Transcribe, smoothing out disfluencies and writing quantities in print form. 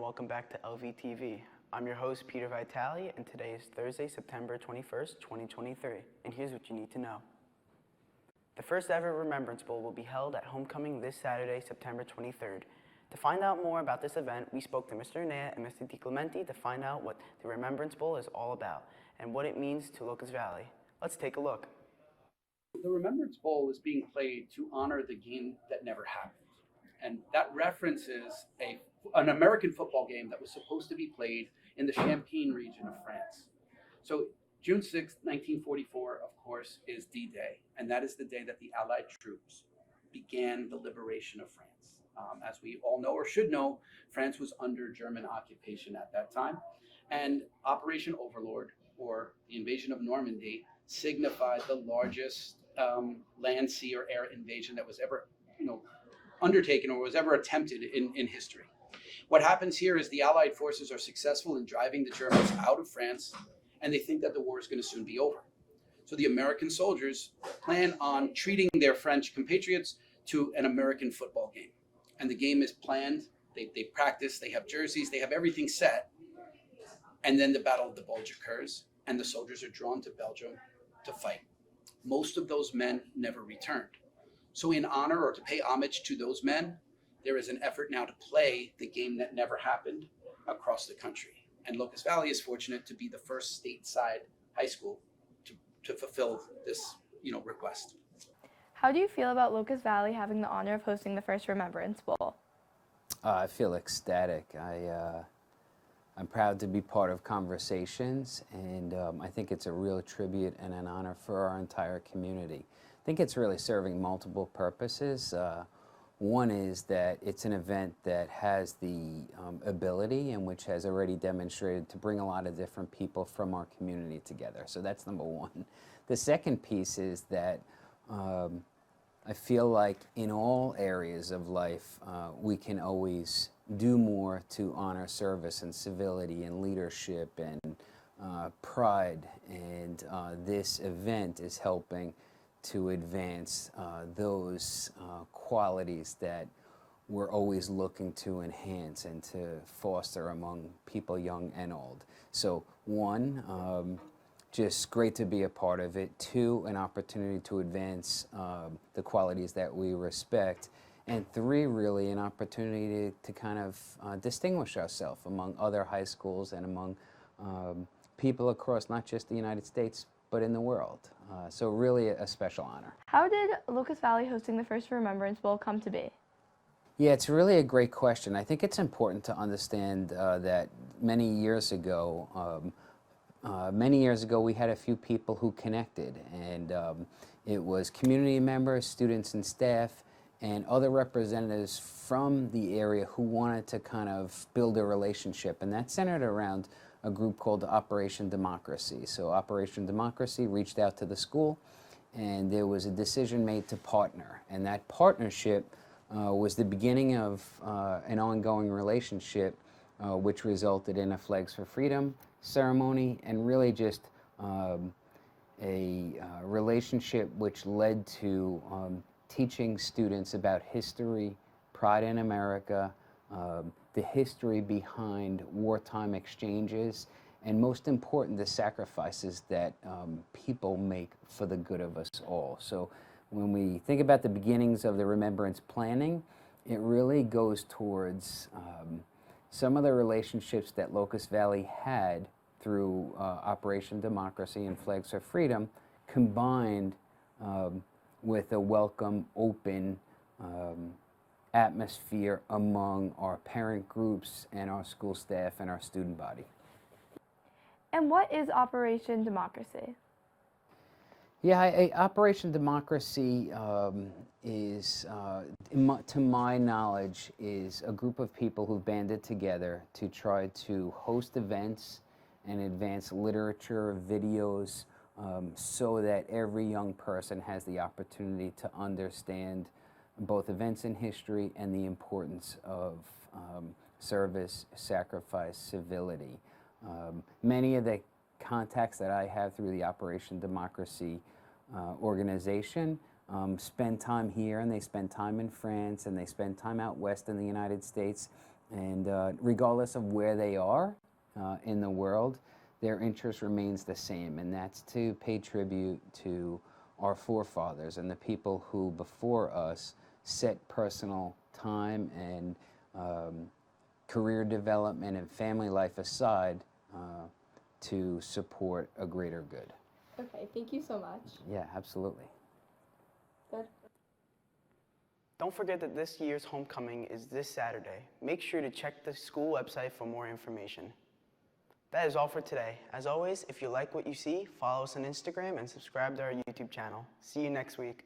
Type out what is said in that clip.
welcome back to Lvtv. I'm your host, Peter Vitale, and today is Thursday, September 21st, 2023, and here's what you need to know. The first ever Remembrance Bowl will be held at Homecoming this Saturday, September 23rd. To find out more about this event, we spoke to Mr. Nea and Mr. DiClemente to find out what the Remembrance Bowl is all about and what it means to Locust Valley. Let's take a look. The Remembrance Bowl is being played to honor the game that never happened. And that references an American football game that was supposed to be played in the Champagne region of France. So June 6th, 1944, of course, is D-Day, and that is the day that the Allied troops began the liberation of France. As we all know or should know, France was under German occupation at that time, and Operation Overlord, or the invasion of Normandy, signified the largest land, sea, or air invasion that was ever, undertaken or was ever attempted in history. What happens here is the Allied forces are successful in driving the Germans out of France, and they think that the war is going to soon be over. So the American soldiers plan on treating their French compatriots to an American football game. And the game is planned, they practice, they have jerseys, they have everything set. And then the Battle of the Bulge occurs, and the soldiers are drawn to Belgium to fight. Most of those men never returned. So in honor or to pay homage to those men, there is an effort now to play the game that never happened across the country. And Locust Valley is fortunate to be the first stateside high school to fulfill this, request. How do you feel about Locust Valley having the honor of hosting the first Remembrance Bowl? I feel ecstatic. I'm proud to be part of conversations, and I think it's a real tribute and an honor for our entire community. I think it's really serving multiple purposes. One is that it's an event that has the ability and which has already demonstrated to bring a lot of different people from our community together. So that's number one. The second piece is that I feel like in all areas of life, we can always do more to honor service and civility and leadership and pride. And this event is helping to advance those qualities that we're always looking to enhance and to foster among people young and old. So one, just great to be a part of it. Two, an opportunity to advance the qualities that we respect. And three, really an opportunity to kind of distinguish ourselves among other high schools and among people across not just the United States, but in the world. So really a special honor. How did Locust Valley hosting the first Remembrance Bowl come to be? Yeah, it's really a great question. I think it's important to understand that many years ago we had a few people who connected, and it was community members, students and staff, and other representatives from the area who wanted to kind of build a relationship, and that centered around a group called Operation Democracy. So Operation Democracy reached out to the school, and there was a decision made to partner, and that partnership was the beginning of an ongoing relationship which resulted in a Flags for Freedom ceremony, and really just a relationship which led to teaching students about history, pride in America, the history behind wartime exchanges, and most important, the sacrifices that people make for the good of us all. So when we think about the beginnings of the remembrance planning, it really goes towards some of the relationships that Locust Valley had through Operation Democracy and Flags for Freedom, combined with a welcome, open atmosphere among our parent groups and our school staff and our student body. And what is Operation Democracy? Yeah, Operation Democracy is, to my knowledge, is a group of people who banded together to try to host events and advance literature, videos, so that every young person has the opportunity to understand both events in history and the importance of service, sacrifice, civility. Many of the contacts that I have through the Operation Democracy organization spend time here, and they spend time in France, and they spend time out west in the United States. And regardless of where they are in the world, their interest remains the same, and that's to pay tribute to our forefathers and the people who before us set personal time and career development and family life aside to support a greater good. Okay, thank you so much. Yeah, absolutely. Good. Don't forget that this year's homecoming is this Saturday. Make sure to check the school website for more information. That is all for today. As always, if you like what you see, follow us on Instagram and subscribe to our YouTube channel. See you next week.